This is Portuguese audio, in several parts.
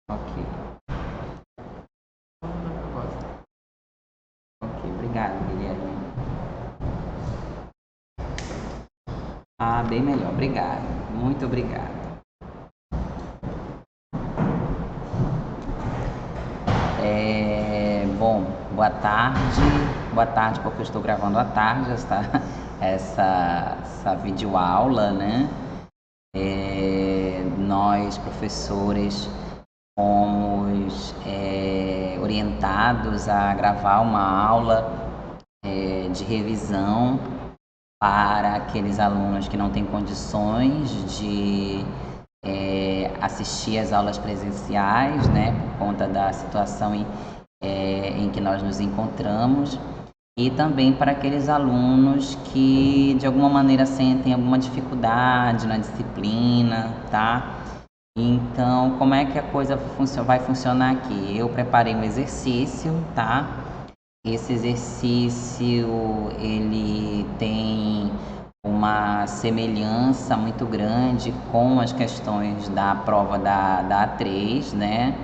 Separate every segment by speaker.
Speaker 1: Ok. Ok, obrigado, Guilherme. Ah, bem melhor, obrigado. Muito obrigado. Bom, boa tarde. Boa tarde, porque eu estou gravando à tarde essa videoaula, né? Nós, professores, fomos orientados a gravar uma aula de revisão para aqueles alunos que não têm condições de assistir às aulas presenciais, né, por conta da situação em que nós nos encontramos, e também para aqueles alunos que de alguma maneira sentem alguma dificuldade na disciplina, tá? Então, como é que a coisa vai funcionar aqui? Eu preparei um exercício, tá? Esse exercício, ele tem uma semelhança muito grande com as questões da prova da A3, né?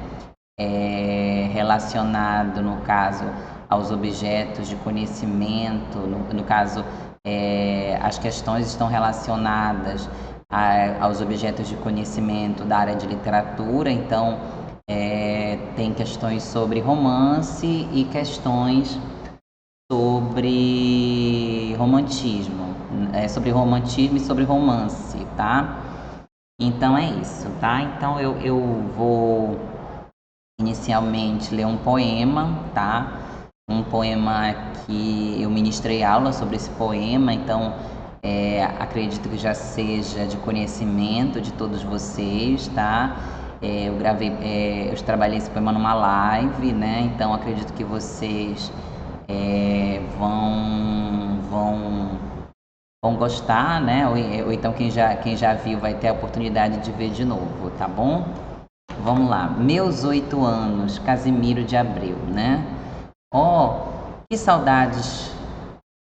Speaker 1: Relacionado, no caso, aos objetos de conhecimento, no caso, as questões estão relacionadas aos objetos de conhecimento da área de literatura, então tem questões sobre romance e questões sobre romantismo, sobre romantismo e sobre romance, tá? Então é isso, tá? Então eu vou inicialmente ler um poema, tá? Um poema que eu ministrei aula sobre esse poema, então acredito que já seja de conhecimento de todos vocês, tá? Eu trabalhei esse poema numa live, né? Então acredito que vocês vão gostar, né? Ou então quem já viu vai ter a oportunidade de ver de novo, tá bom? Vamos lá. Meus 8 anos, Casimiro de Abreu, né? Oh, que saudades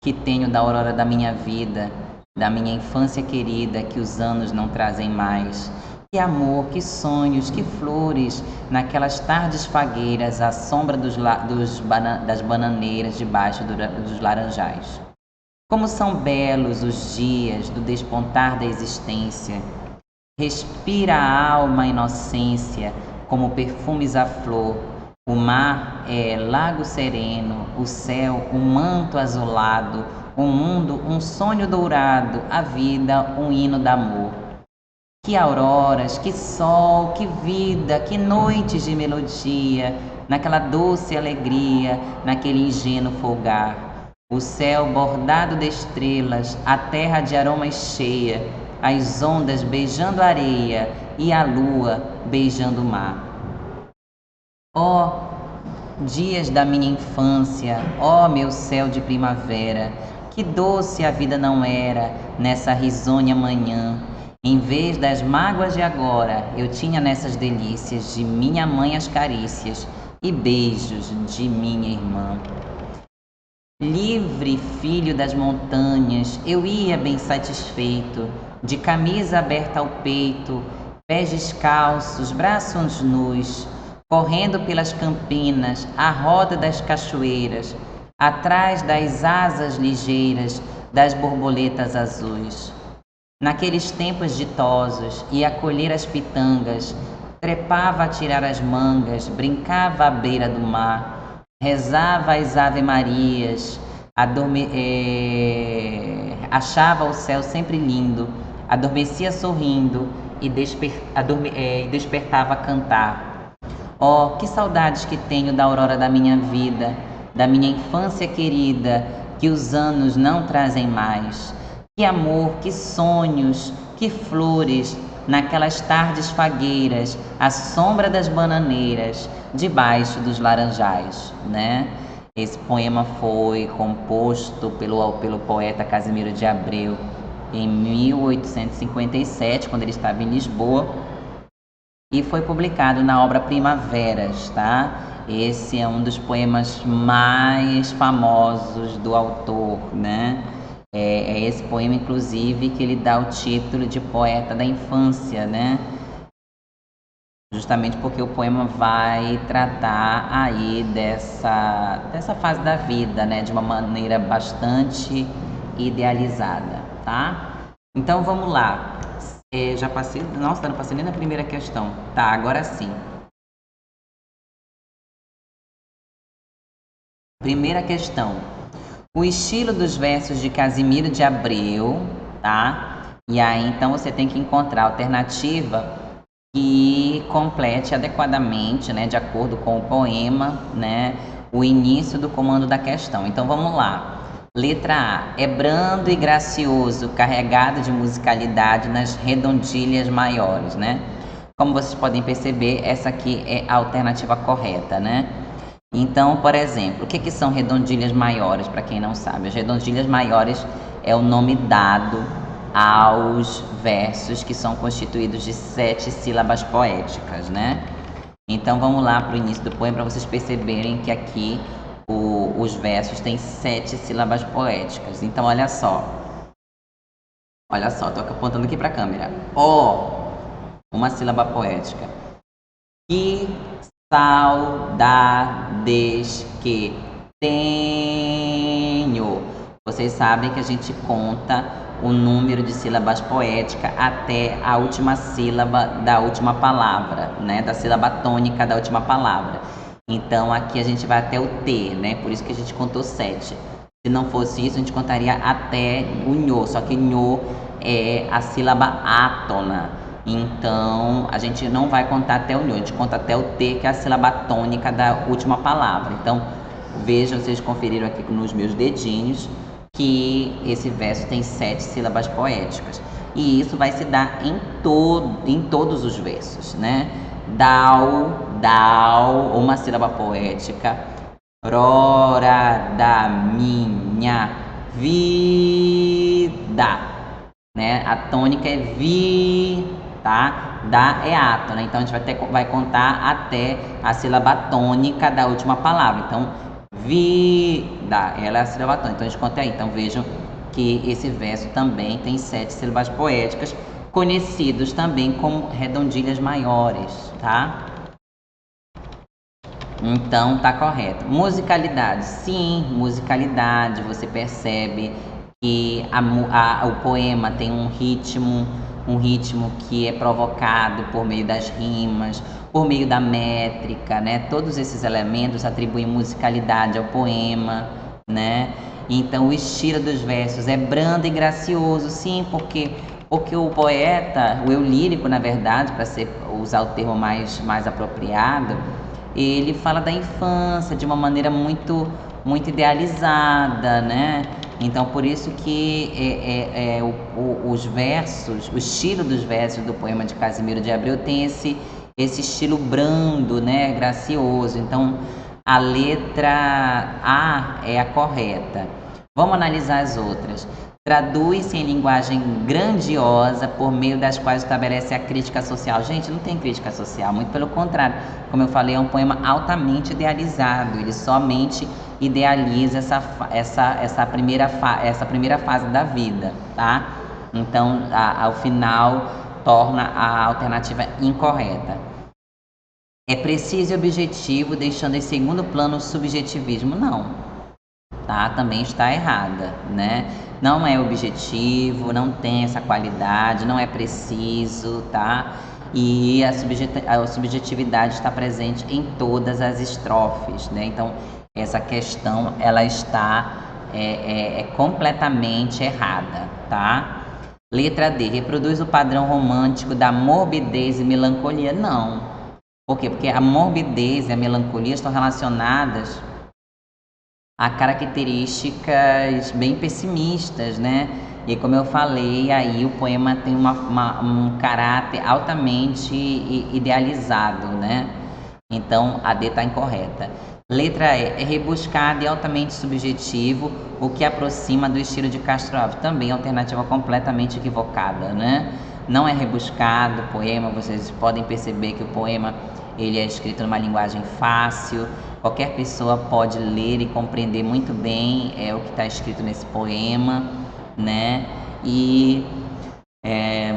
Speaker 1: que tenho da aurora da minha vida, da minha infância querida que os anos não trazem mais. Que amor, que sonhos, que flores, naquelas tardes fagueiras à sombra das bananeiras debaixo dos laranjais. Como são belos os dias do despontar da existência. Respira a alma a inocência, como perfumes à flor. O mar é lago sereno, o céu um manto azulado, o mundo um sonho dourado, a vida um hino d'amor. Que auroras, que sol, que vida, que noites de melodia, naquela doce alegria, naquele ingênuo folgar. O céu bordado de estrelas, a terra de aromas cheia, as ondas beijando a areia e a lua beijando o mar. Ó dias da minha infância, ó meu céu de primavera, que doce a vida não era nessa risonha manhã. Em vez das mágoas de agora, eu tinha nessas delícias de minha mãe as carícias e beijos de minha irmã. Livre, filho das montanhas, eu ia bem satisfeito, de camisa aberta ao peito, pés descalços, braços nus, correndo pelas campinas, à roda das cachoeiras, atrás das asas ligeiras das borboletas azuis. Naqueles tempos ditosos, ia colher as pitangas, trepava a tirar as mangas, brincava à beira do mar, rezava as ave-marias, achava o céu sempre lindo, adormecia sorrindo e despertava a cantar. Oh, que saudades que tenho da aurora da minha vida, da minha infância querida, que os anos não trazem mais. Que amor, que sonhos, que flores, naquelas tardes fagueiras, à sombra das bananeiras, debaixo dos laranjais, né? Esse poema foi composto pelo poeta Casimiro de Abreu em 1857, quando ele estava em Lisboa, e foi publicado na obra Primaveras, tá? Esse é um dos poemas mais famosos do autor, né? É esse poema, inclusive, que ele dá o título de poeta da infância, né? justamente porque o poema vai tratar aí dessa fase da vida, né, de uma maneira bastante idealizada, tá? Então vamos lá. Já passei, nossa, não passei nem na primeira questão. Tá, agora sim. Primeira questão. O estilo dos versos de Casimiro de Abreu, tá? E aí então você tem que encontrar a alternativa que complete adequadamente, né, de acordo com o poema, né, o início do comando da questão. Então vamos lá. Letra A. É brando e gracioso, carregado de musicalidade nas redondilhas maiores, né? Como vocês podem perceber, essa aqui é a alternativa correta, né? Então, por exemplo, o que são redondilhas maiores, para quem não sabe? As redondilhas maiores é o nome dado aos versos que são constituídos de 7 sílabas poéticas, né? Então vamos lá para o início do poema para vocês perceberem que aqui os versos têm 7 sílabas poéticas. Então olha só, estou apontando aqui para a câmera. O, uma sílaba poética. Que saudades que tenho. Vocês sabem que a gente conta o número de sílabas poéticas até a última sílaba da última palavra, né? Da sílaba tônica da última palavra. Então aqui a gente vai até o T, né? Por isso que a gente contou 7. Se não fosse isso, a gente contaria até o nho, só que nho é a sílaba átona. Então a gente não vai contar até o nho, a gente conta até o T, que é a sílaba tônica da última palavra. Então vejam, vocês conferiram aqui nos meus dedinhos que esse verso tem 7 sílabas poéticas. E isso vai se dar em todos os versos, né? Dau, uma sílaba poética. Rora da minha vida, né? A tônica é vi, tá? Da é átona, então a gente vai contar até a sílaba tônica da última palavra. Então, vida, ela é a sílaba tônica. Então a gente conta aí. Então vejam que esse verso também tem 7 sílabas poéticas, conhecidos também como redondilhas maiores, tá? Então tá correto. Musicalidade, sim, musicalidade. Você percebe que o poema tem um ritmo que é provocado por meio das rimas, por meio da métrica, né? Todos esses elementos atribuem musicalidade ao poema, né? Então o estilo dos versos é brando e gracioso, sim, porque o poeta, o eu lírico, na verdade, para usar o termo mais apropriado, ele fala da infância de uma maneira muito idealizada, né? Então por isso que os versos, o estilo dos versos do poema de Casimiro de Abreu tem esse estilo brando, né? Gracioso. Então a letra A é a correta. Vamos analisar as outras. Traduz-se em linguagem grandiosa por meio das quais estabelece a crítica social. Gente, não tem crítica social, muito pelo contrário. Como eu falei, é um poema altamente idealizado. Ele somente idealiza essa primeira fase da vida, tá? Então, ao final, torna a alternativa incorreta. É preciso e objetivo, deixando em segundo plano o subjetivismo. Não. Tá? Também está errada, né? Não é objetivo, não tem essa qualidade, não é preciso, tá? E a subjetividade está presente em todas as estrofes, né? Então, essa questão, ela está completamente errada, tá? Letra D, reproduz o padrão romântico da morbidez e melancolia. Não. Por quê? Porque a morbidez e a melancolia estão relacionadas a características bem pessimistas, né? E como eu falei, aí o poema tem um caráter altamente idealizado, né? Então a D está incorreta. Letra E, é rebuscado e altamente subjetivo, o que aproxima do estilo de Castro Alves. Também alternativa completamente equivocada, né? Não é rebuscado o poema, vocês podem perceber que o poema ele é escrito numa linguagem fácil, qualquer pessoa pode ler e compreender muito bem o que está escrito nesse poema, né? E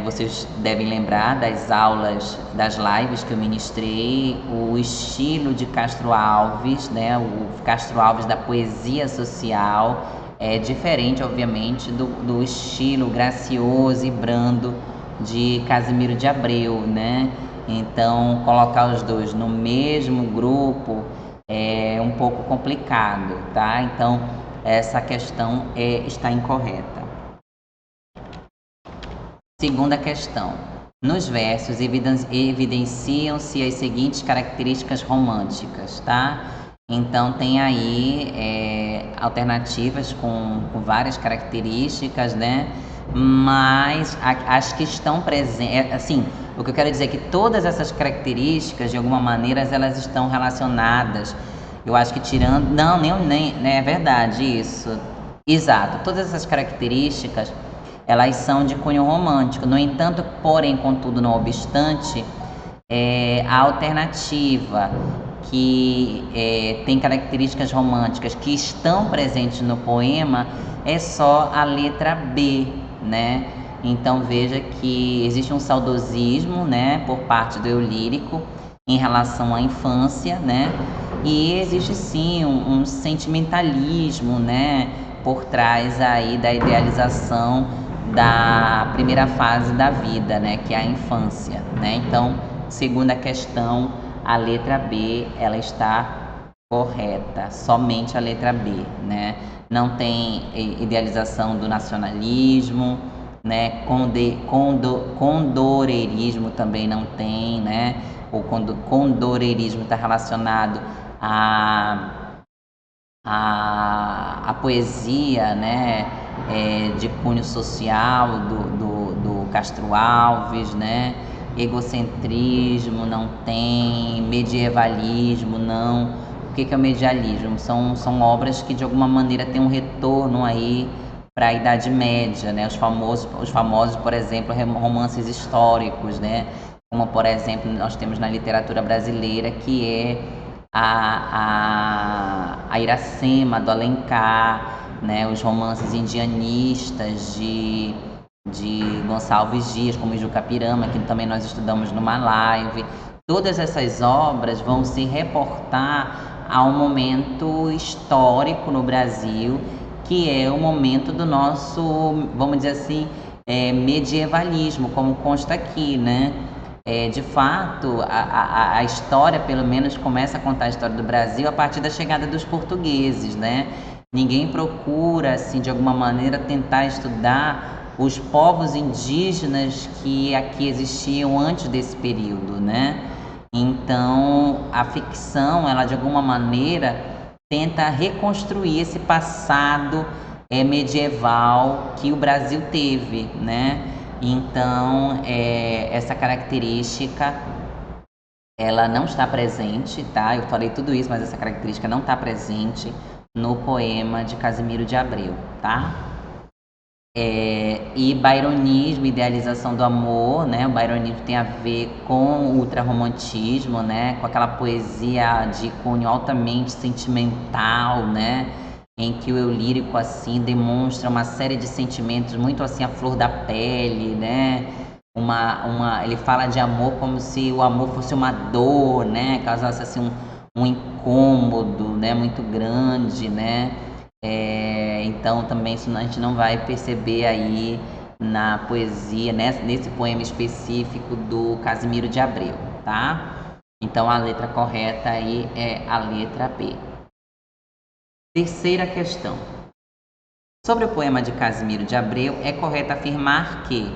Speaker 1: Vocês devem lembrar das aulas, das lives que eu ministrei, o estilo de Castro Alves, né? O Castro Alves da poesia social é diferente, obviamente, do estilo gracioso e brando de Casimiro de Abreu, né? Então, colocar os dois no mesmo grupo é um pouco complicado, tá? Então, essa questão está incorreta. Segunda questão. Nos versos evidenciam-se as seguintes características românticas, tá? Então tem aí alternativas com várias características, né? Mas as que estão presentes, assim, o que eu quero dizer é que todas essas características, de alguma maneira, elas estão relacionadas. Eu acho que tirando, não, nem, é verdade isso. Exato. Todas essas características elas são de cunho romântico. No entanto, porém, contudo, não obstante, a alternativa que tem características românticas que estão presentes no poema é só a letra B, né? Então veja que existe um saudosismo, né, por parte do eu lírico em relação à infância, né? E existe sim um sentimentalismo, né, por trás aí da idealização da primeira fase da vida, né, que é a infância, né? Então, segunda questão, a letra B, ela está correta, somente a letra B, né? Não tem idealização do nacionalismo, né? Condoreirismo também não tem, né? O condoreirismo está relacionado a poesia, né, de cunho social do Castro Alves, né, egocentrismo não tem, medievalismo não. O que é o medievalismo? São obras que de alguma maneira têm um retorno aí para a Idade Média, né, os famosos, por exemplo, romances históricos, né, como por exemplo nós temos na literatura brasileira que é a Iracema, do Alencar, né, os romances indianistas de Gonçalves Dias, como Ijucapirama, que também nós estudamos numa live. Todas essas obras vão se reportar a um momento histórico no Brasil, que é o momento do nosso, vamos dizer assim, medievalismo, como consta aqui, né? De fato, a história, pelo menos, começa a contar a história do Brasil a partir da chegada dos portugueses, né? Ninguém procura, assim, de alguma maneira, tentar estudar os povos indígenas que aqui existiam antes desse período, né? Então, a ficção, ela, de alguma maneira, tenta reconstruir esse passado medieval que o Brasil teve, né? Então, essa característica, ela não está presente, tá? Eu falei tudo isso, mas essa característica não está presente no poema de Casimiro de Abreu, tá? E byronismo, idealização do amor, né? O byronismo tem a ver com o ultrarromantismo, né? Com aquela poesia de cunho altamente sentimental, né? Em que o eu lírico assim demonstra uma série de sentimentos muito assim à flor da pele, né? Ele fala de amor como se o amor fosse uma dor, né? Causasse assim um incômodo, né? Muito grande, né? Então também isso a gente não vai perceber aí na poesia, nesse poema específico do Casimiro de Abreu, tá? Então a letra correta aí é a letra B. Terceira questão. Sobre o poema de Casimiro de Abreu, é correto afirmar que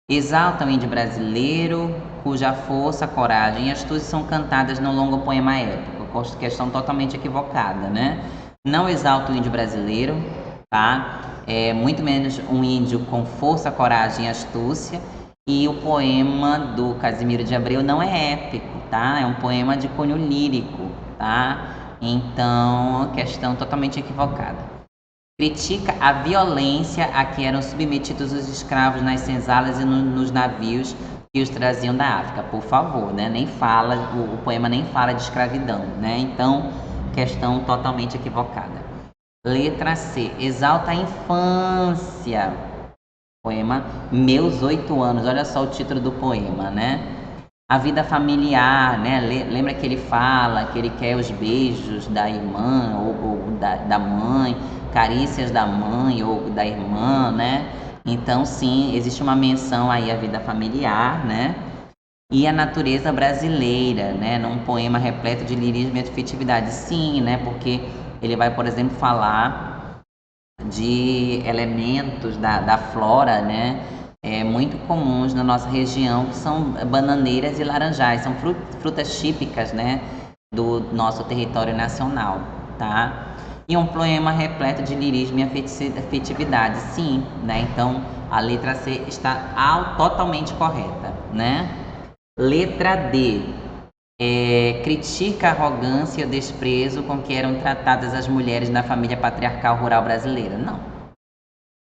Speaker 1: exalta o índio brasileiro, cuja força, coragem e astúcia são cantadas no longo poema épico. Questão totalmente equivocada, né? Não exalta o índio brasileiro, tá? Muito menos um índio com força, coragem e astúcia. E o poema do Casimiro de Abreu não é épico, tá? É um poema de cunho lírico, tá? Então, questão totalmente equivocada. Critica a violência a que eram submetidos os escravos nas senzalas e nos navios que os traziam da África. Por favor, né? Nem fala, o poema nem fala de escravidão, né? Então, questão totalmente equivocada. Letra C. Exalta a infância Poema Meus 8 Anos, olha só o título do poema, né? A vida familiar, né? Lembra que ele fala que ele quer os beijos da irmã ou da mãe, carícias da mãe ou da irmã, né? Então, sim, existe uma menção aí à vida familiar, né? E a natureza brasileira, né? Num poema repleto de lirismo e afetividade. Sim, né? Porque ele vai, por exemplo, falar de elementos da flora, né? Muito comuns na nossa região, que são bananeiras e laranjais, são frutas típicas, né? Do nosso território nacional, tá? E um poema repleto de lirismo e afetividade, sim, né? Então a letra C está totalmente correta, né? Letra D. Critica a arrogância e o desprezo com que eram tratadas as mulheres na família patriarcal rural brasileira. Não,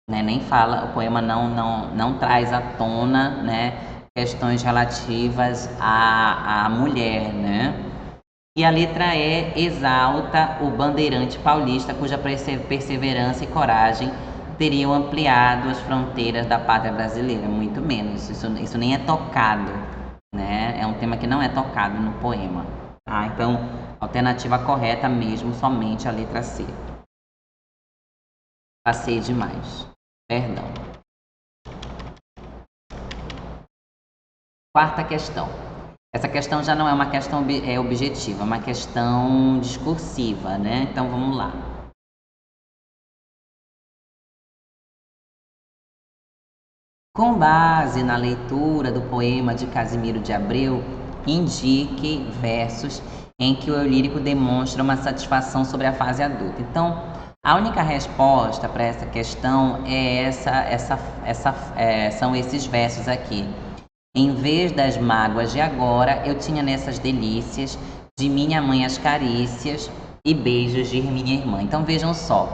Speaker 1: né? Nem fala, o poema não traz à tona, né, questões relativas à mulher, né? E a letra E exalta o bandeirante paulista, cuja perseverança e coragem teriam ampliado as fronteiras da pátria brasileira, muito menos. Isso nem é tocado, né? É um tema que não é tocado no poema, tá? Então, alternativa correta mesmo, somente a letra C. Passei demais. Perdão. Quarta questão. Essa questão já não é uma questão objetiva, é uma questão discursiva, né? Então vamos lá. Com base na leitura do poema de Casimiro de Abreu, indique versos em que o eu lírico demonstra uma satisfação sobre a fase adulta. Então, a única resposta para essa questão é são esses versos aqui. Em vez das mágoas de agora, eu tinha nessas delícias de minha mãe as carícias e beijos de minha irmã. Então vejam só,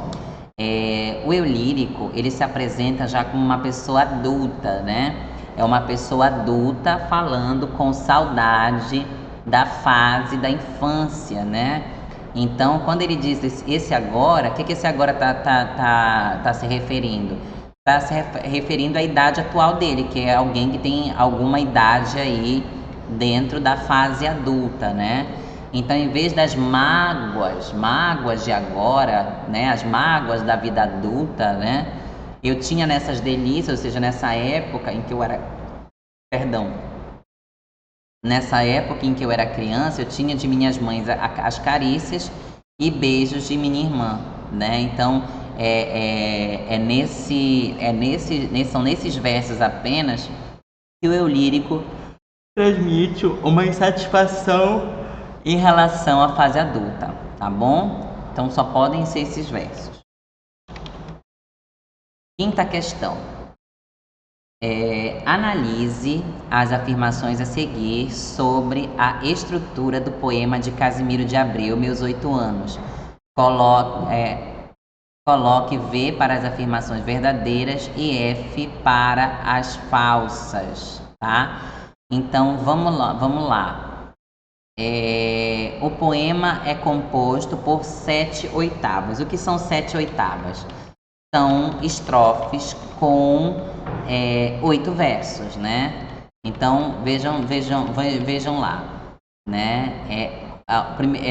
Speaker 1: o eu lírico, ele se apresenta já como uma pessoa adulta, né? É uma pessoa adulta falando com saudade da fase da infância, né? Então, quando ele diz esse agora, o que esse agora tá se referindo? Está se referindo à idade atual dele, que é alguém que tem alguma idade aí dentro da fase adulta, né? Então, em vez das mágoas de agora, né, as mágoas da vida adulta, né, eu tinha nessas delícias, ou seja, nessa época em que eu era, perdão, nessa época em que eu era criança, eu tinha de minhas mães as carícias e beijos de minha irmã, né? Então, são nesses versos apenas que o eu lírico transmite uma insatisfação em relação à fase adulta, tá bom? Então só podem ser esses versos. Quinta questão. Analise as afirmações a seguir sobre a estrutura do poema de Casimiro de Abreu, Meus 8 Anos. Coloque V para as afirmações verdadeiras e F para as falsas, tá? Então vamos lá. O poema é composto por 7 oitavas. O que são 7 oitavas? São estrofes com 8 versos, né? Então vejam lá, né?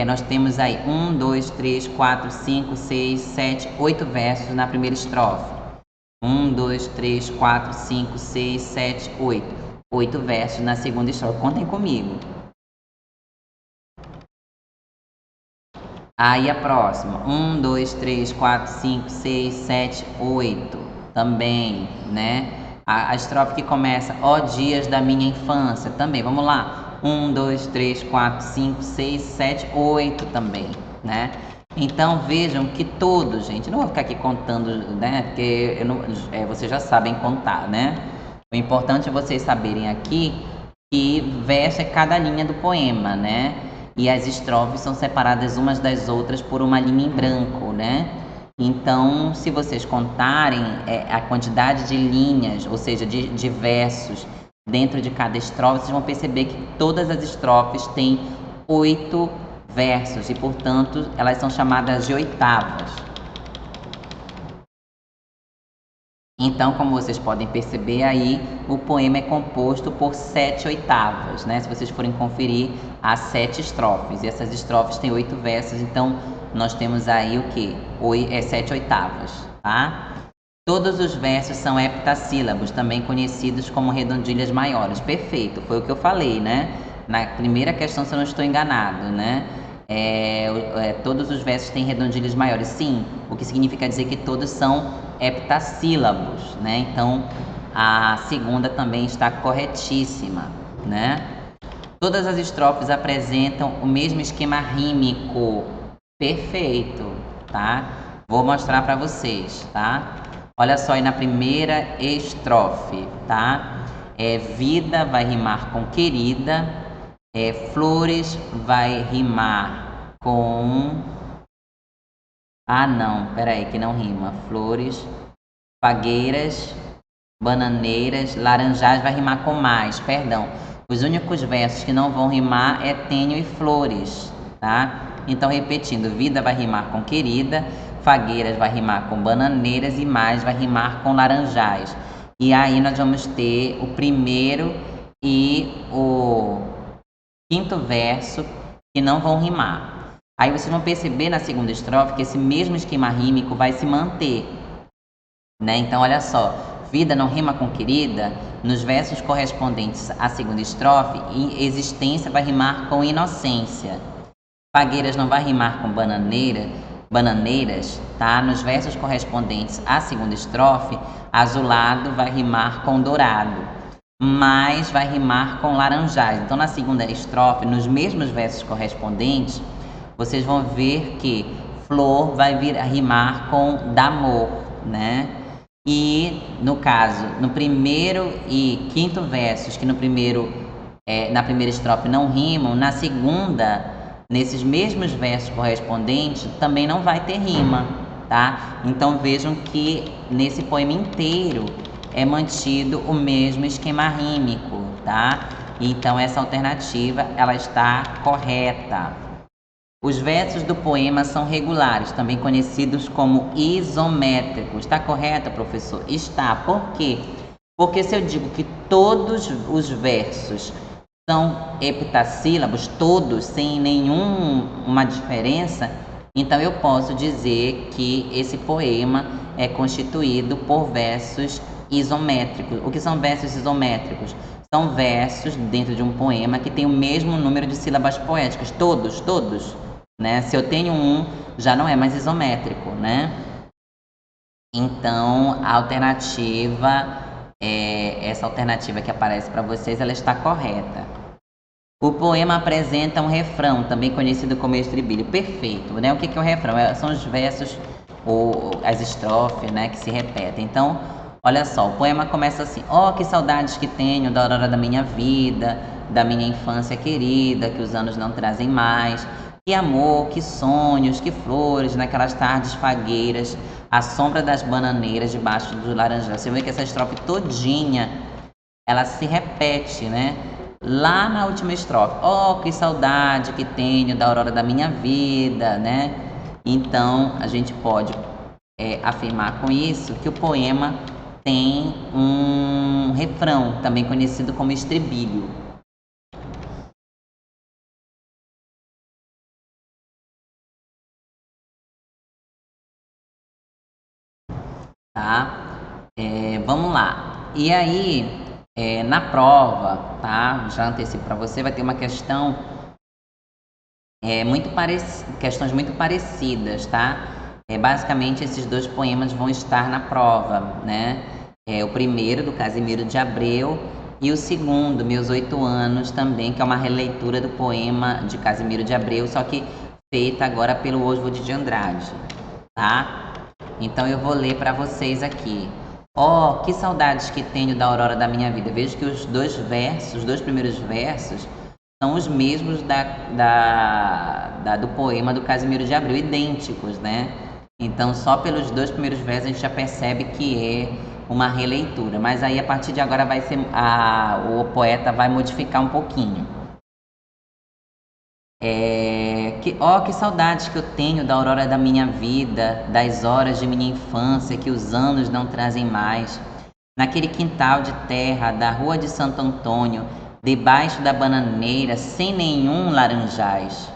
Speaker 1: Nós temos aí 1, 2, 3, 4, 5, 6, 7, 8 versos na primeira estrofe. 1, 2, 3, 4, 5, 6, 7, 8. 8 versos na segunda estrofe. Contem comigo. Aí a próxima, 1, 2, 3, 4, 5, 6, 7, 8, também, né? A estrofe que começa, ó dias da minha infância, também, vamos lá, 1, 2, 3, 4, 5, 6, 7, 8 também, né? Então vejam que todos, gente, não vou ficar aqui contando, né? Porque vocês já sabem contar, né? O importante é vocês saberem aqui que verso é cada linha do poema, né? E as estrofes são separadas umas das outras por uma linha em branco, né? Então, se vocês contarem a quantidade de linhas, ou seja, de versos dentro de cada estrofe, vocês vão perceber que todas as estrofes têm 8 versos e, portanto, elas são chamadas de oitavas. Então, como vocês podem perceber aí, o poema é composto por 7 oitavas, né? Se vocês forem conferir, há 7 estrofes, e essas estrofes têm 8 versos, então nós temos aí o quê? 7 oitavas, tá? Todos os versos são heptassílabos, também conhecidos como redondilhas maiores. Perfeito, foi o que eu falei, né? Na primeira questão, se eu não estou enganado, né? Todos os versos têm redondilhas maiores. Sim, o que significa dizer que todos são heptassílabos, né? Então, a segunda também está corretíssima, né? Todas as estrofes apresentam o mesmo esquema rímico. Perfeito, tá? Vou mostrar para vocês, tá? Olha só aí na primeira estrofe, tá? Vida vai rimar com querida, flores vai rimar com... Ah, não, peraí, que não rima. Flores, fagueiras, bananeiras, laranjais vai rimar com mais, perdão. Os únicos versos que não vão rimar é tenho e flores, tá? Então, repetindo, vida vai rimar com querida, fagueiras vai rimar com bananeiras e mais vai rimar com laranjais. E aí nós vamos ter o primeiro e o quinto verso que não vão rimar. Aí vocês vão perceber na segunda estrofe que esse mesmo esquema rímico vai se manter, né? Então, olha só, vida não rima com querida, nos versos correspondentes à segunda estrofe, existência vai rimar com inocência. Fagueiras não vai rimar com bananeiras, tá? Nos versos correspondentes à segunda estrofe, azulado vai rimar com dourado, mais vai rimar com laranjais. Então, na segunda estrofe, nos mesmos versos correspondentes, vocês vão ver que flor vai vir a rimar com damor, né? E, no caso, no primeiro e quinto versos, que na primeira estrofe não rimam, na segunda, nesses mesmos versos correspondentes, também não vai ter rima, tá? Então vejam que nesse poema inteiro é mantido o mesmo esquema rímico, tá? Então essa alternativa, ela está correta. Os versos do poema são regulares, também conhecidos como isométricos. Está correto, professor? Está. Por quê? Porque se eu digo que todos os versos são heptassílabos, todos, sem nenhuma diferença, então eu posso dizer que esse poema é constituído por versos isométricos. O que são versos isométricos? São versos dentro de um poema que tem o mesmo número de sílabas poéticas, todos, né? Se eu tenho um, já não é mais isométrico, né? Então, a alternativa, essa alternativa que aparece para vocês, ela está correta. O poema apresenta um refrão, também conhecido como estribilho. Perfeito, né? O que é o refrão? São os versos, ou as estrofes, né, que se repetem. Então, olha só, o poema começa assim: oh, que saudades que tenho da aurora da minha vida, da minha infância querida, que os anos não trazem mais. Que amor, que sonhos, que flores, naquelas tardes fagueiras, à sombra das bananeiras, debaixo dos laranjais. Você vê que essa estrofe todinha, ela se repete, né? Lá na última estrofe, oh, que saudade que tenho da aurora da minha vida, né? Então, a gente pode afirmar com isso que o poema tem um refrão, também conhecido como estribilho. Tá? Vamos lá. E aí, na prova, tá? Já antecipo para você, vai ter uma questão questões muito parecidas, tá? Basicamente, esses dois poemas vão estar na prova, né? O primeiro, do Casimiro de Abreu, e o segundo, Meus 8 Anos, também, que é uma releitura do poema de Casimiro de Abreu, só que feita agora pelo Oswald de Andrade, tá? Então eu vou ler para vocês aqui. Oh, que saudades que tenho da aurora da minha vida. Vejo que os dois primeiros versos, são os mesmos do poema do Casimiro de Abreu, idênticos, né? Então, só pelos dois primeiros versos a gente já percebe que é uma releitura. Mas aí, a partir de agora, o poeta vai modificar um pouquinho. Que saudades que eu tenho da aurora da minha vida, das horas de minha infância que os anos não trazem mais. Naquele quintal de terra da Rua de Santo Antônio, debaixo da bananeira, sem nenhum laranjais.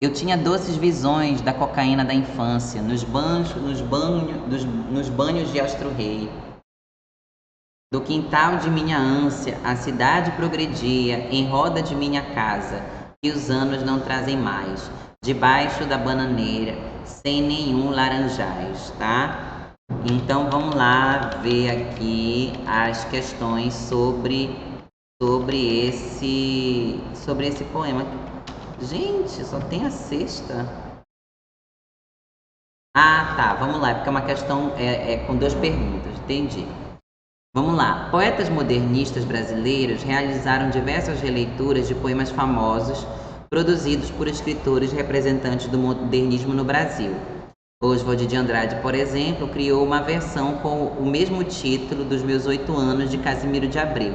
Speaker 1: Eu tinha doces visões da cocaína da infância, nos banhos de Astro-Rei. Do quintal de minha ânsia, a cidade progredia em roda de minha casa, que os anos não trazem mais, debaixo da bananeira, sem nenhum laranjais, tá? Então vamos lá ver aqui as questões sobre esse poema. Gente, só tem a sexta. Ah, tá, vamos lá, porque é uma questão com duas perguntas, entendi. Vamos lá. Poetas modernistas brasileiros realizaram diversas releituras de poemas famosos produzidos por escritores representantes do modernismo no Brasil. Oswald de Andrade, por exemplo, criou uma versão com o mesmo título dos Meus 8 Anos, de Casimiro de Abreu.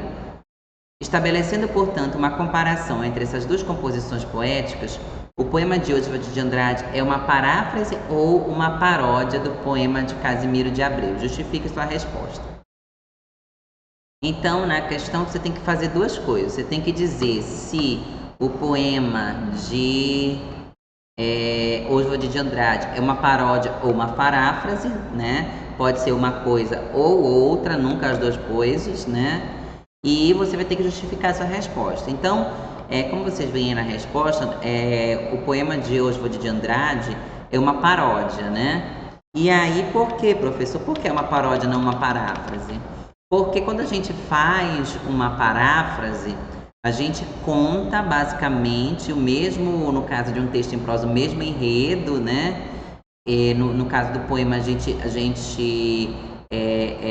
Speaker 1: Estabelecendo, portanto, uma comparação entre essas duas composições poéticas, o poema de Oswald de Andrade é uma paráfrase ou uma paródia do poema de Casimiro de Abreu? Justifique sua resposta. Então, na questão, você tem que fazer duas coisas. Você tem que dizer se o poema de Oswald de Andrade é uma paródia ou uma paráfrase, né? Pode ser uma coisa ou outra, nunca as duas coisas, né? E você vai ter que justificar a sua resposta. Então, como vocês veem na resposta, o poema de Oswald de Andrade é uma paródia, né? E aí, por que, professor? Por que é uma paródia, não uma paráfrase? Porque quando a gente faz uma paráfrase, a gente conta basicamente o mesmo, no caso de um texto em prosa, o mesmo enredo, né? No caso do poema, a gente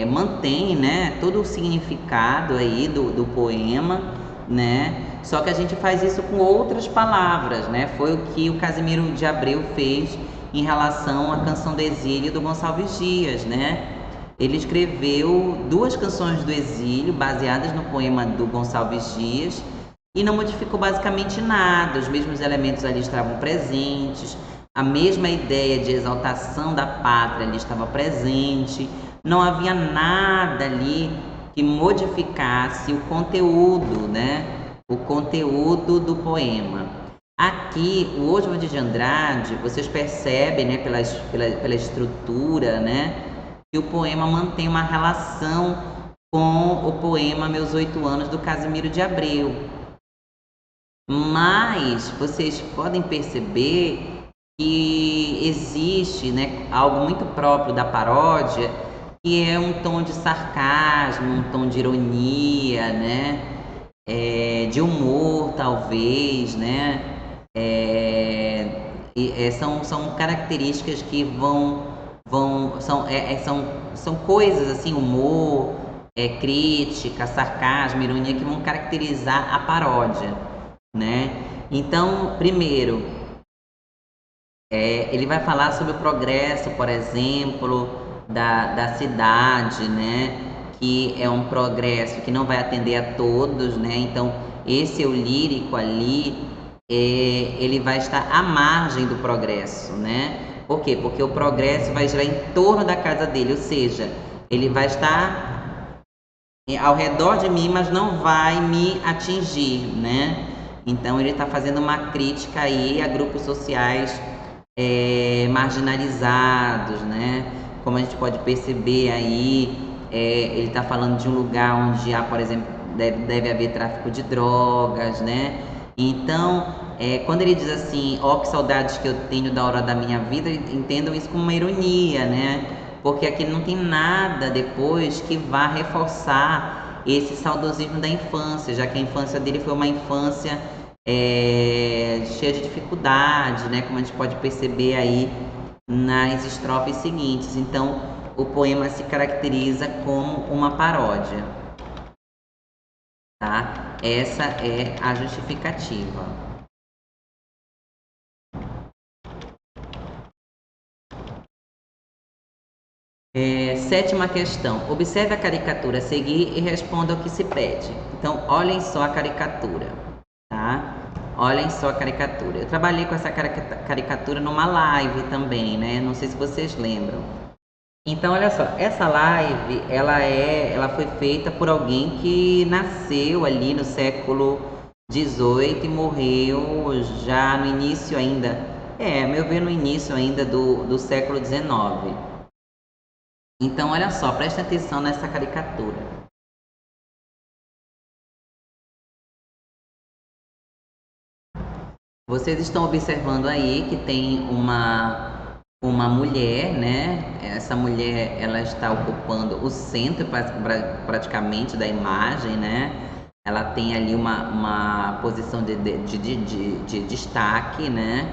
Speaker 1: mantém, né, todo o significado aí do poema, né? Só que a gente faz isso com outras palavras, né? Foi o que o Casimiro de Abreu fez em relação à Canção do Exílio do Gonçalves Dias, né? Ele escreveu 2 canções do exílio baseadas no poema do Gonçalves Dias e não modificou basicamente nada. Os mesmos elementos ali estavam presentes, a mesma ideia de exaltação da pátria ali estava presente. Não havia nada ali que modificasse o conteúdo, né? O conteúdo do poema. Aqui, o Oswald de Andrade, vocês percebem, né, pela estrutura, né? Que o poema mantém uma relação com o poema Meus 8 Anos, do Casimiro de Abreu. Mas vocês podem perceber que existe, né, algo muito próprio da paródia, que é um tom de sarcasmo, um tom de ironia, né? De humor, talvez, né? São características que são coisas assim, humor, crítica, sarcasmo, ironia, que vão caracterizar a paródia, né? Então, primeiro, ele vai falar sobre o progresso, por exemplo, da cidade, né? Que é um progresso que não vai atender a todos, né? Então, esse eu lírico ali, ele vai estar à margem do progresso, né? Por quê? Porque o progresso vai girar em torno da casa dele, ou seja, ele vai estar ao redor de mim, mas não vai me atingir, né? Então ele está fazendo uma crítica aí a grupos sociais marginalizados, né? Como a gente pode perceber aí, ele está falando de um lugar onde há, por exemplo, deve haver tráfico de drogas, né? Então, quando ele diz assim, que saudades que eu tenho da hora da minha vida, entendam isso como uma ironia, né? Porque aqui não tem nada depois que vá reforçar esse saudosismo da infância, já que a infância dele foi uma infância cheia de dificuldade, né? Como a gente pode perceber aí nas estrofes seguintes. Então, o poema se caracteriza como uma paródia, tá? Essa é a justificativa. Sétima questão. Observe a caricatura a seguir e responda ao que se pede. Então, olhem só a caricatura, tá? Olhem só a caricatura. Eu trabalhei com essa caricatura numa live também, né? Não sei se vocês lembram. Então, olha só, essa live, ela foi feita por alguém que nasceu ali no século XVIII e morreu já no início ainda, a meu ver, no início ainda do século XIX. Então, olha só, presta atenção nessa caricatura. Vocês estão observando aí que tem uma mulher, né? Essa mulher, ela está ocupando o centro praticamente da imagem, né? Ela tem ali uma posição de destaque, né?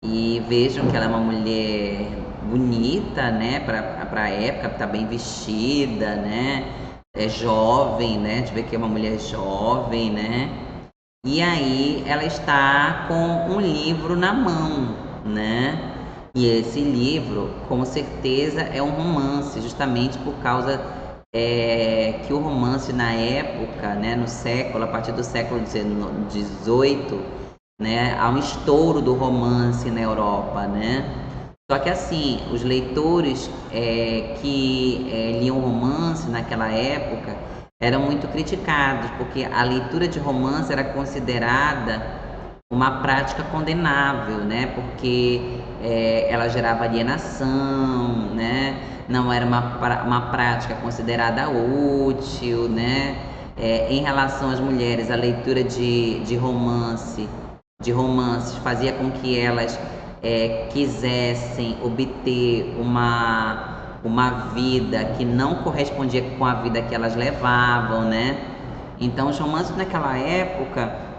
Speaker 1: E vejam que ela é uma mulher bonita, né? Para a época, está bem vestida, né? É jovem, né? A gente vê que é uma mulher jovem, né? E aí ela está com um livro na mão, né? E esse livro, com certeza, é um romance, justamente por causa que o romance na época, né, no século, a partir do século XVIII, né, há um estouro do romance na Europa, né? Só que assim, os leitores que liam romance naquela época eram muito criticados, porque a leitura de romance era considerada uma prática condenável, né? Porque ela gerava alienação, né? Não era uma prática considerada útil, né? Em relação às mulheres, a leitura de romances fazia com que elas quisessem obter uma vida que não correspondia com a vida que elas levavam, né? Então, os romances naquela época,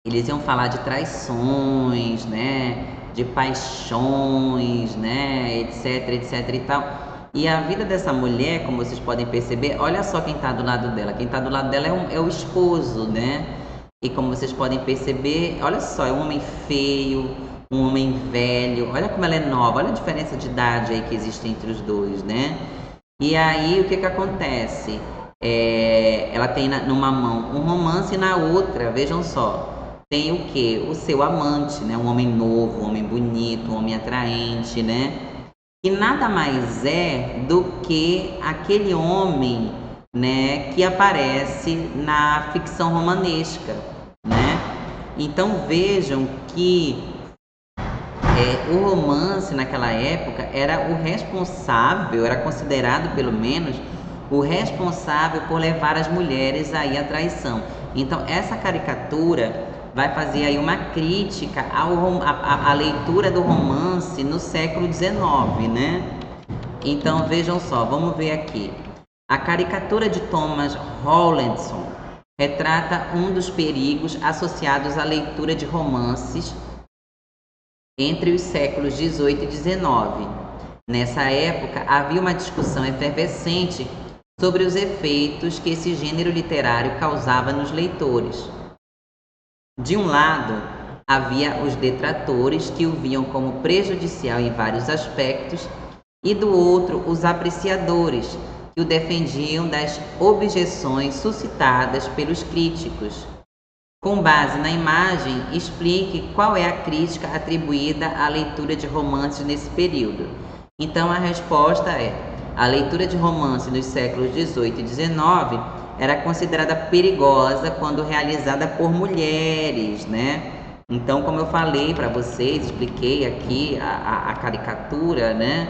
Speaker 1: eles iam falar de traições, né? De paixões, né? Etc, etc e tal. E a vida dessa mulher, como vocês podem perceber, olha só quem está do lado dela. Quem está do lado dela é o esposo, né? E como vocês podem perceber, olha só, é um homem feio, um homem velho. Olha como ela é nova, olha a diferença de idade aí que existe entre os dois, né? E aí o que acontece? Ela tem numa mão um romance e na outra, vejam só, tem o que? O seu amante, né? Um homem novo, um homem bonito, um homem atraente, né? Que nada mais é do que aquele homem, né, que aparece na ficção romanesca, né? Então vejam que o romance naquela época era o responsável, era considerado pelo menos o responsável por levar as mulheres aí à traição. Então essa caricatura vai fazer aí uma crítica à leitura do romance no século XIX, né? Então vejam só, vamos ver aqui. A caricatura de Thomas Rowlandson retrata um dos perigos associados à leitura de romances entre os séculos XVIII e XIX. Nessa época, havia uma discussão efervescente sobre os efeitos que esse gênero literário causava nos leitores. De um lado, havia os detratores que o viam como prejudicial em vários aspectos, e do outro, os apreciadores que o defendiam das objeções suscitadas pelos críticos. Com base na imagem, explique qual é a crítica atribuída à leitura de romances nesse período. Então a resposta é: a leitura de romance nos séculos XVIII e XIX era considerada perigosa quando realizada por mulheres, né? Então, como eu falei para vocês, expliquei aqui a caricatura, né?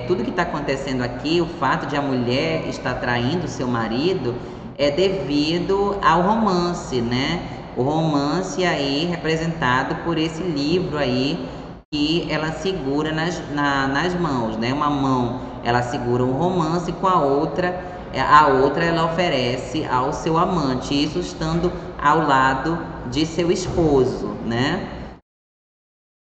Speaker 1: Tudo que está acontecendo aqui, o fato de a mulher estar traindo seu marido é devido ao romance, né? O romance aí representado por esse livro aí que ela segura nas mãos, né? Uma mão ela segura um romance, com a outra ela oferece ao seu amante, isso estando ao lado de seu esposo, né?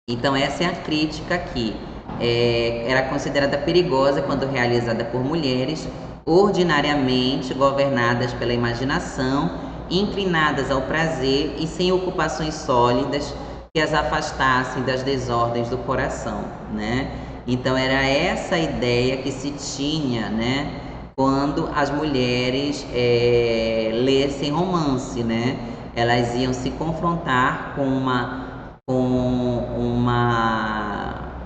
Speaker 1: Então essa é a crítica aqui. Era considerada perigosa quando realizada por mulheres, ordinariamente governadas pela imaginação, inclinadas ao prazer e sem ocupações sólidas que as afastassem das desordens do coração, né? Então era essa a ideia que se tinha, né, quando as mulheres lessem romance, né? elas iam se confrontar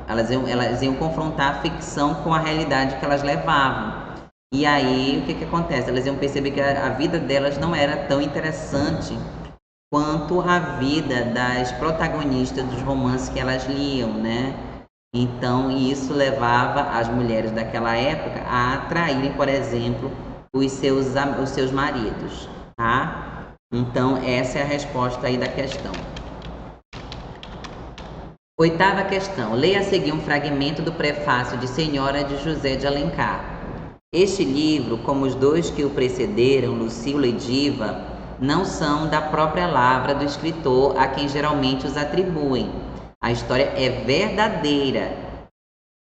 Speaker 1: elas iam confrontar a ficção com a realidade que elas levavam. E aí, o que acontece? Elas iam perceber que a vida delas não era tão interessante quanto a vida das protagonistas dos romances que elas liam, né? Então, isso levava as mulheres daquela época a atraírem, por exemplo, os seus maridos, tá? Então, essa é a resposta aí da questão. Oitava questão. Leia a seguir um fragmento do prefácio de Senhora de José de Alencar. Este livro, como os dois que o precederam, Lucília e Diva, não são da própria lavra do escritor a quem geralmente os atribuem. A história é verdadeira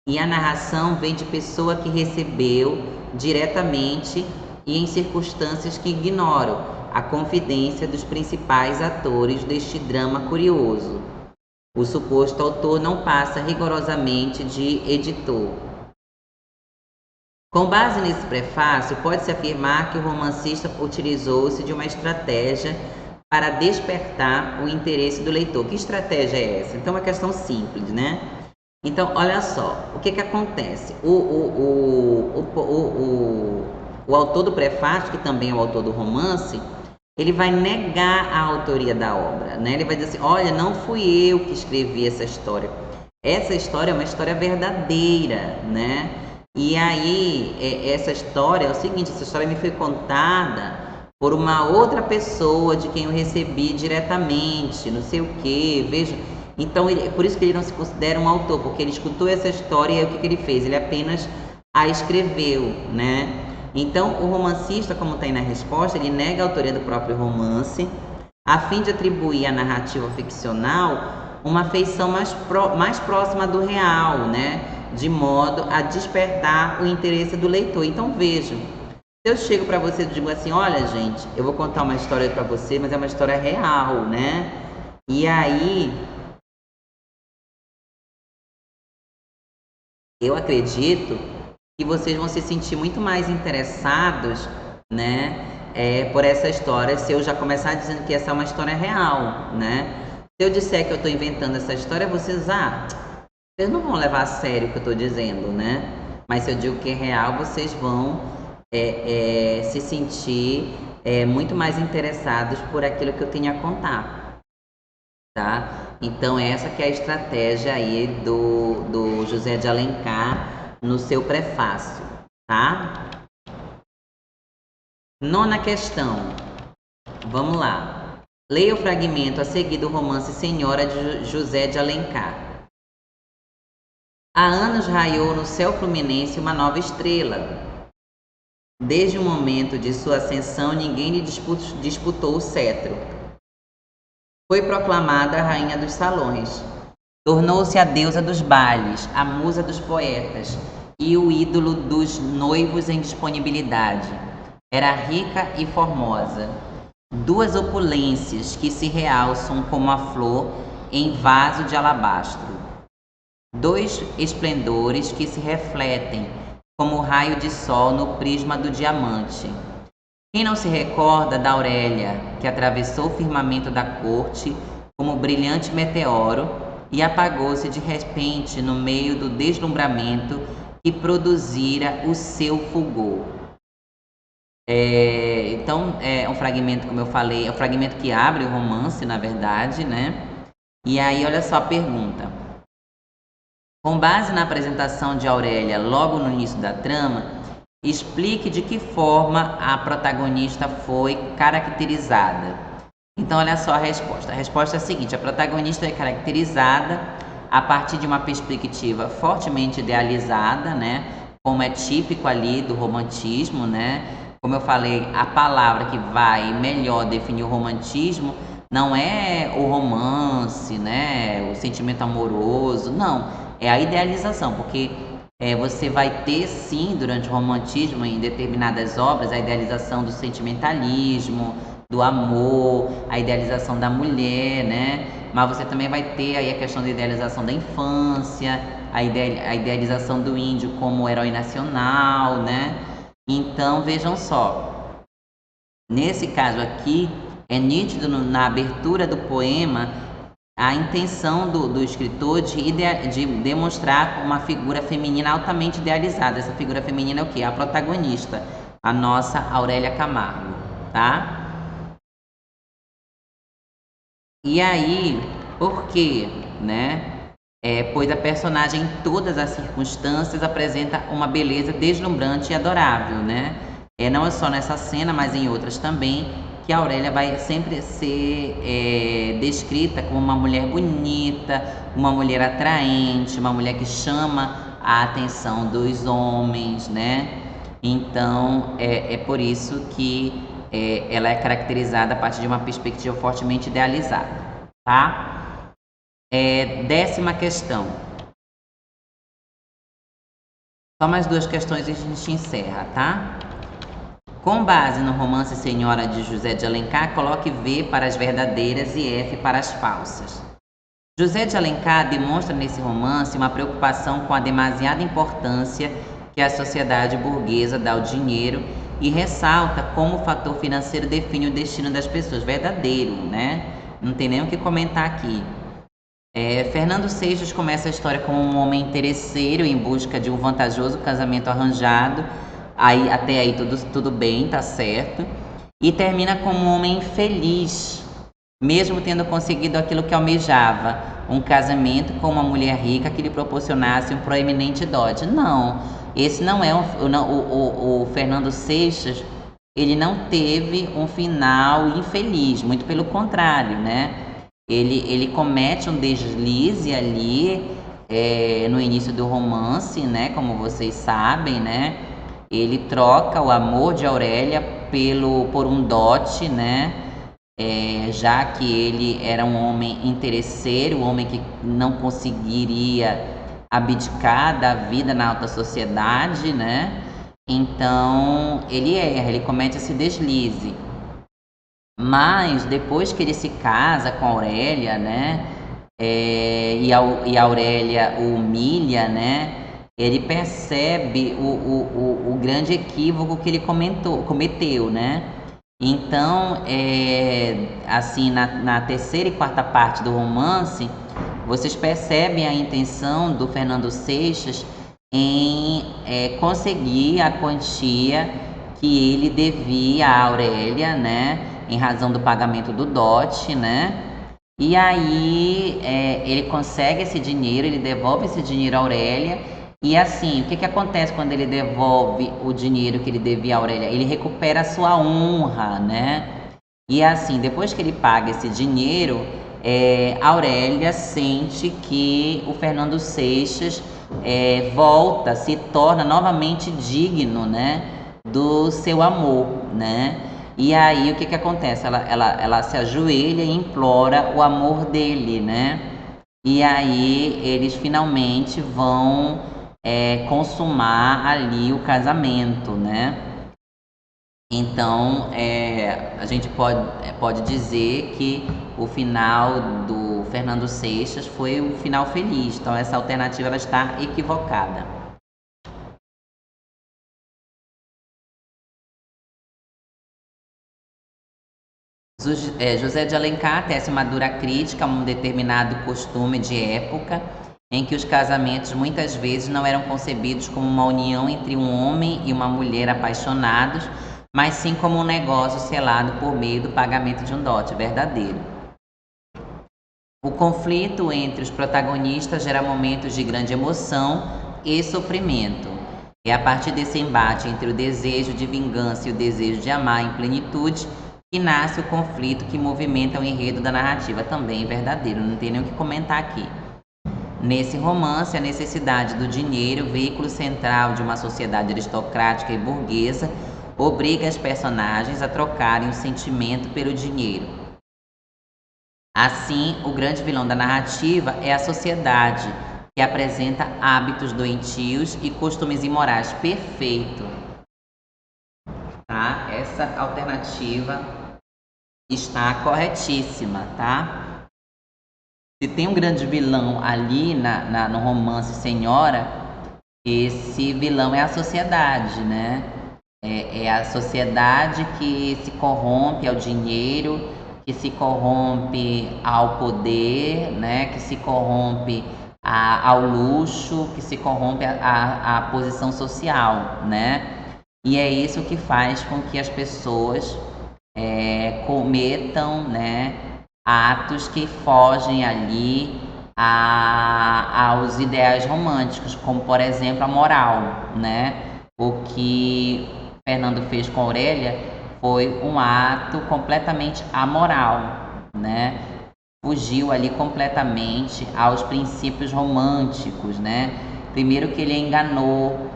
Speaker 1: e a narração vem de pessoa que recebeu diretamente e em circunstâncias que ignoro a confidência dos principais atores deste drama curioso. O suposto autor não passa rigorosamente de editor. Com base nesse prefácio, pode-se afirmar que o romancista utilizou-se de uma estratégia para despertar o interesse do leitor. Que estratégia é essa? Então, é uma questão simples, né? Então, olha só, o que acontece? O autor do prefácio, que também é o autor do romance, ele vai negar a autoria da obra, né? Ele vai dizer assim, olha, não fui eu que escrevi essa história. Essa história é uma história verdadeira, né? E aí, essa história é o seguinte, essa história me foi contada por uma outra pessoa de quem eu recebi diretamente, não sei o quê, veja. Então, por isso que ele não se considera um autor, porque ele escutou essa história e aí o que ele fez? Ele apenas a escreveu, né? Então, o romancista, como está aí na resposta, ele nega a autoria do próprio romance, a fim de atribuir à narrativa ficcional uma feição mais próxima do real, né? De modo a despertar o interesse do leitor. Então, vejam, se eu chego para você e digo assim, olha, gente, eu vou contar uma história para você, mas é uma história real, né? E aí, eu acredito que vocês vão se sentir muito mais interessados, né, por essa história, se eu já começar dizendo que essa é uma história real, né? Se eu disser que eu estou inventando essa história, vocês não vão levar a sério o que eu estou dizendo, né? Mas se eu digo que é real, vocês vão se sentir muito mais interessados por aquilo que eu tenho a contar, tá? Então, essa que é a estratégia aí do José de Alencar no seu prefácio, tá? Nona questão. Vamos lá. Leia o fragmento a seguir do romance Senhora de José de Alencar. Há anos raiou no céu fluminense uma nova estrela. Desde o momento de sua ascensão, ninguém lhe disputou o cetro. Foi proclamada a rainha dos salões. Tornou-se a deusa dos bailes, a musa dos poetas e o ídolo dos noivos em disponibilidade. Era rica e formosa. Duas opulências que se realçam como a flor em vaso de alabastro. Dois esplendores que se refletem como o raio de sol no prisma do diamante. Quem não se recorda da Aurélia, que atravessou o firmamento da corte como brilhante meteoro e apagou-se de repente no meio do deslumbramento que produzira o seu fulgor? Então, é um fragmento, como eu falei, é um fragmento que abre o romance, na verdade, né? E aí, olha só a pergunta. Com base na apresentação de Aurélia logo no início da trama, explique de que forma a protagonista foi caracterizada. Então, olha só a resposta. A resposta é a seguinte: a protagonista é caracterizada a partir de uma perspectiva fortemente idealizada, né? Como é típico ali do romantismo, né? Como eu falei, a palavra que vai melhor definir o romantismo não é o romance, né? O sentimento amoroso, não. É a idealização, porque você vai ter sim, durante o romantismo, em determinadas obras, a idealização do sentimentalismo, do amor, a idealização da mulher, né? Mas você também vai ter aí a questão da idealização da infância, a idealização do índio como herói nacional, né? Então, vejam só, nesse caso aqui, É nítido na abertura do poema a intenção do escritor de demonstrar uma figura feminina altamente idealizada. Essa figura feminina é o quê? A protagonista, a nossa Aurélia Camargo, tá? E aí, por quê, né? Pois a personagem em todas as circunstâncias apresenta uma beleza deslumbrante e adorável, né? Não é só nessa cena, mas em outras também, que a Aurélia vai sempre ser descrita como uma mulher bonita, uma mulher atraente, uma mulher que chama a atenção dos homens, né? Então, é por isso que ela é caracterizada a partir de uma perspectiva fortemente idealizada, tá? 10ª questão. Só mais 2 questões e a gente encerra, tá? Com base no romance Senhora de José de Alencar, coloque V para as verdadeiras e F para as falsas. José de Alencar demonstra nesse romance uma preocupação com a demasiada importância que a sociedade burguesa dá ao dinheiro e ressalta como o fator financeiro define o destino das pessoas. Verdadeiro, né? Não tem nem o que comentar aqui. Fernando Seixas começa a história como um homem interesseiro em busca de um vantajoso casamento arranjado. Até aí tudo bem, tá certo. E termina como um homem infeliz, mesmo tendo conseguido aquilo que almejava, um casamento com uma mulher rica que lhe proporcionasse um proeminente dote. Não, esse não é o Fernando Seixas, ele não teve um final infeliz, muito pelo contrário, né? Ele comete um deslize ali no início do romance, né? Como vocês sabem, né? Ele troca o amor de Aurélia por um dote, né? Já que ele era um homem interesseiro, um homem que não conseguiria abdicar da vida na alta sociedade, né? Então ele erra, ele comete esse deslize. Mas depois que ele se casa com a Aurélia, né? E a Aurélia o humilha, né? Ele percebe o grande equívoco que ele cometeu, né? Então, assim, na 3ª e 4ª parte do romance, vocês percebem a intenção do Fernando Seixas em conseguir a quantia que ele devia à Aurélia, né? Em razão do pagamento do dote, né? E aí ele consegue esse dinheiro, ele devolve esse dinheiro à Aurélia. E assim, o que acontece quando ele devolve o dinheiro que ele devia à Aurélia? Ele recupera a sua honra, né? E assim, depois que ele paga esse dinheiro, a Aurélia sente que o Fernando Seixas volta, se torna novamente digno, né? Do seu amor, né? E aí o que acontece? Ela se ajoelha e implora o amor dele, né? E aí eles finalmente vão consumar ali o casamento, né? Então a gente pode dizer que o final do Fernando Seixas foi um final feliz. Então essa alternativa ela está equivocada. José de Alencar tece uma dura crítica a um determinado costume de época em que os casamentos muitas vezes não eram concebidos como uma união entre um homem e uma mulher apaixonados, mas sim como um negócio selado por meio do pagamento de um dote verdadeiro. O conflito entre os protagonistas gera momentos de grande emoção e sofrimento. É a partir desse embate entre o desejo de vingança e o desejo de amar em plenitude que nasce o conflito que movimenta o enredo da narrativa, também verdadeiro, não tem nem o que comentar aqui. Nesse romance, a necessidade do dinheiro, veículo central de uma sociedade aristocrática e burguesa, obriga as personagens a trocarem o sentimento pelo dinheiro. Assim, o grande vilão da narrativa é a sociedade, que apresenta hábitos doentios e costumes imorais. Perfeito. Tá? Essa alternativa está corretíssima, tá? Se tem um grande vilão ali no romance Senhora, esse vilão é a sociedade, né? É a sociedade que se corrompe ao dinheiro que se corrompe ao poder, né? Que se corrompe ao luxo, que se corrompe à posição social, né? E é isso que faz com que as pessoas cometam, né, atos que fogem ali aos ideais românticos, como por exemplo a moral, né? O que Fernando fez com Aurélia foi um ato completamente amoral, né? Fugiu ali completamente aos princípios românticos, né? Primeiro que ele a enganou,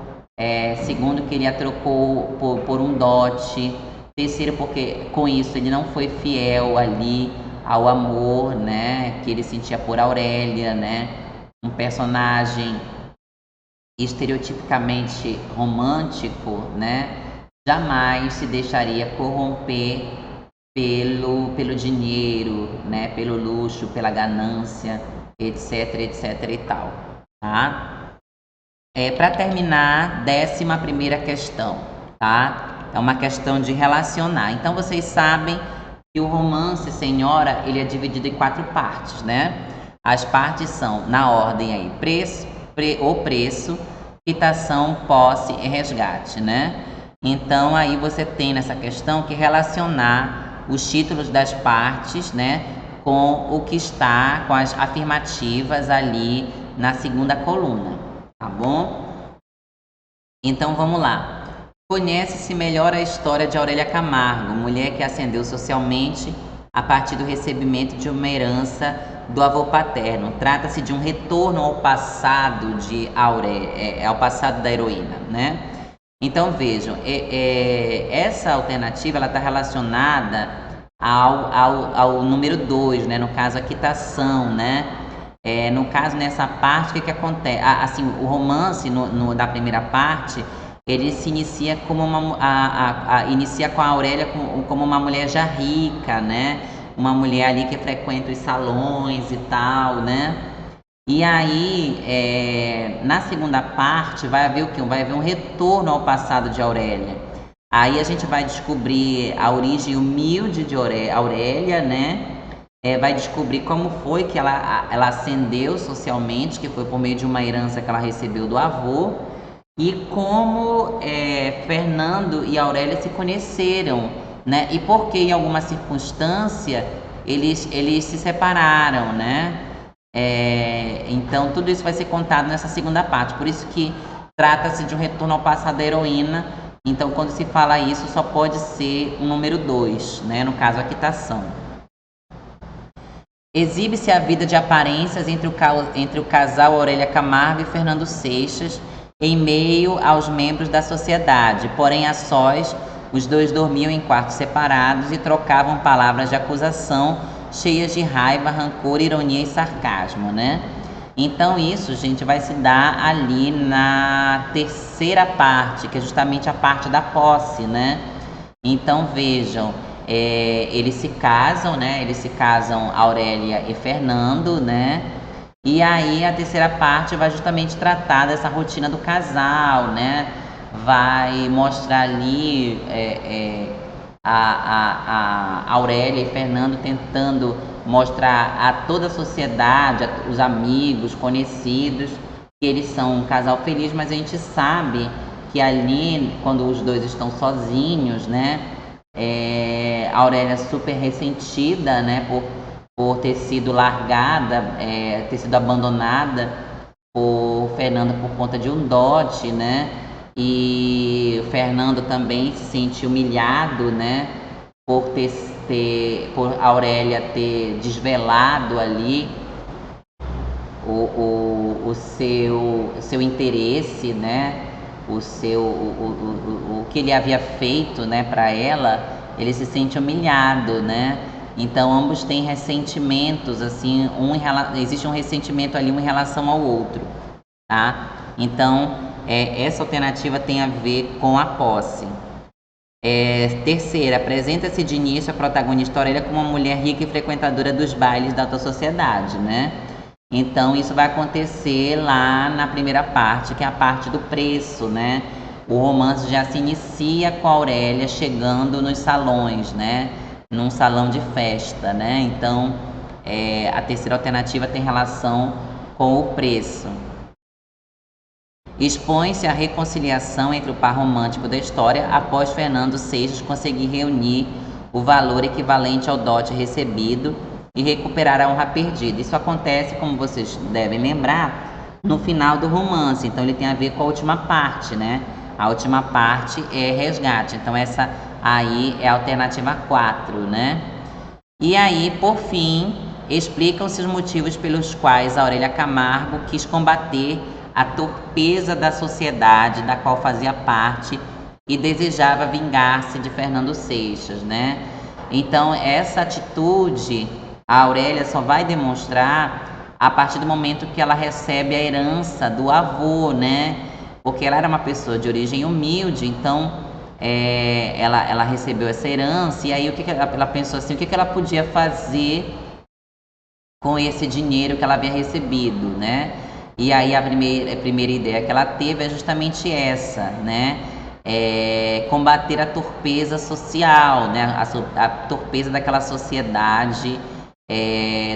Speaker 1: segundo que ele a trocou por um dote, terceiro porque com isso ele não foi fiel ali ao amor, né, que ele sentia por Aurélia, né, um personagem estereotipicamente romântico, né, jamais se deixaria corromper pelo dinheiro, né, pelo luxo, pela ganância, etc, etc e tal, tá? Para terminar, 11ª questão, tá? É uma questão de relacionar. Então, vocês sabem que o romance Senhora, ele é dividido em 4 partes, né? As partes são, na ordem aí, o preço, quitação, posse e resgate, né? Então, aí você tem nessa questão que relacionar os títulos das partes, né? Com o que está, com as afirmativas ali na segunda coluna, tá bom? Então, vamos lá. Conhece-se melhor a história de Aurélia Camargo, mulher que ascendeu socialmente a partir do recebimento de uma herança do avô paterno. Trata-se de um retorno ao passado de Aurélia, ao passado da heroína, né? Então vejam, essa alternativa ela está relacionada ao número 2, né? No caso a quitação, né? No caso nessa parte o que acontece? Assim, o romance da primeira parte ele se inicia como inicia com a Aurélia como uma mulher já rica, né? Uma mulher ali que frequenta os salões e tal, né? E aí, na segunda parte, vai haver o quê? Vai haver um retorno ao passado de Aurélia. Aí a gente vai descobrir a origem humilde de Aurélia, né? Vai descobrir como foi que ela ascendeu socialmente, que foi por meio de uma herança que ela recebeu do avô. E como Fernando e Aurélia se conheceram, né? E porque em alguma circunstância eles se separaram, né? Então tudo isso vai ser contado nessa segunda parte. Por isso que trata-se de um retorno ao passado da heroína. Então quando se fala isso só pode ser o número 2, né? No caso a quitação. Exibe-se a vida de aparências entre o casal Aurélia Camargo e Fernando Seixas, em meio aos membros da sociedade. Porém, a sós, os dois dormiam em quartos separados e trocavam palavras de acusação cheias de raiva, rancor, ironia e sarcasmo, né? Então isso, gente, vai se dar ali na terceira parte, que é justamente a parte da posse, né? Então vejam, eles se casam, né? Eles se casam Aurélia e Fernando, né? E aí a terceira parte vai justamente tratar dessa rotina do casal, né? Vai mostrar ali a Aurélia e Fernando tentando mostrar a toda a sociedade, os amigos, conhecidos, que eles são um casal feliz, mas a gente sabe que ali, quando os dois estão sozinhos, né? A Aurélia super ressentida, né? Por ter sido largada, ter sido abandonada por Fernando por conta de um dote, né? E o Fernando também se sente humilhado, né? Por Aurélia ter desvelado ali o seu interesse, né? O que ele havia feito, né, para ela, ele se sente humilhado, né? Então ambos têm ressentimentos, assim, existe um ressentimento ali, um em relação ao outro, tá? Então essa alternativa tem a ver com a posse. Terceira, apresenta-se de início a protagonista Aurélia como uma mulher rica e frequentadora dos bailes da alta sociedade, né? Então isso vai acontecer lá na primeira parte, que é a parte do preço, né? O romance já se inicia com a Aurélia chegando nos salões, né? num salão de festa, né? Então, a terceira alternativa tem relação com o preço. Expõe-se a reconciliação entre o par romântico da história após Fernando Seixas conseguir reunir o valor equivalente ao dote recebido e recuperar a honra perdida. Isso acontece, como vocês devem lembrar, no final do romance. Então ele tem a ver com a última parte, né? A última parte é resgate. Então essa aí é a alternativa 4, né? E aí, por fim, explicam-se os motivos pelos quais Aurélia Camargo quis combater a torpeza da sociedade da qual fazia parte e desejava vingar-se de Fernando Seixas, né? Então, essa atitude a Aurélia só vai demonstrar a partir do momento que ela recebe a herança do avô, né? Porque ela era uma pessoa de origem humilde, então ela recebeu essa herança e aí o que ela pensou assim, o que ela podia fazer com esse dinheiro que ela havia recebido, né? E aí a primeira ideia que ela teve é justamente essa, né? Combater a torpeza social, né? A torpeza daquela sociedade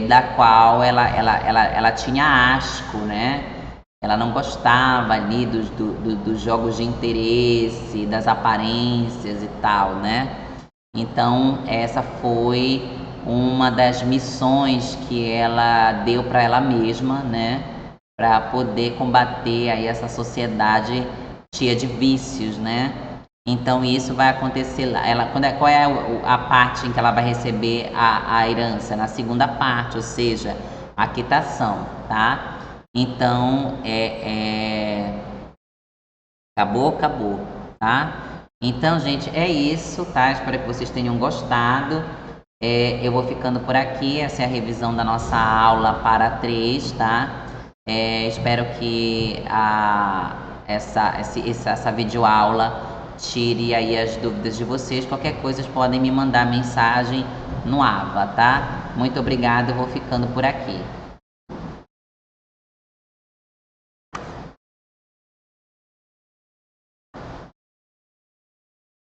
Speaker 1: da qual ela tinha asco, né? Ela não gostava ali dos jogos de interesse, das aparências e tal, né? Então, essa foi uma das missões que ela deu para ela mesma, né? Para poder combater aí essa sociedade cheia de vícios, né? Então, isso vai acontecer lá. Qual é a parte em que ela vai receber a herança? Na segunda parte, ou seja, a quitação, tá? Então, acabou, tá? Então, gente, é isso, tá? Espero que vocês tenham gostado. Eu vou ficando por aqui. Essa é a revisão da nossa aula para 3, tá? Espero que essa videoaula tire aí as dúvidas de vocês. Qualquer coisa, vocês podem me mandar mensagem no AVA, tá? Muito obrigada, eu vou ficando por aqui.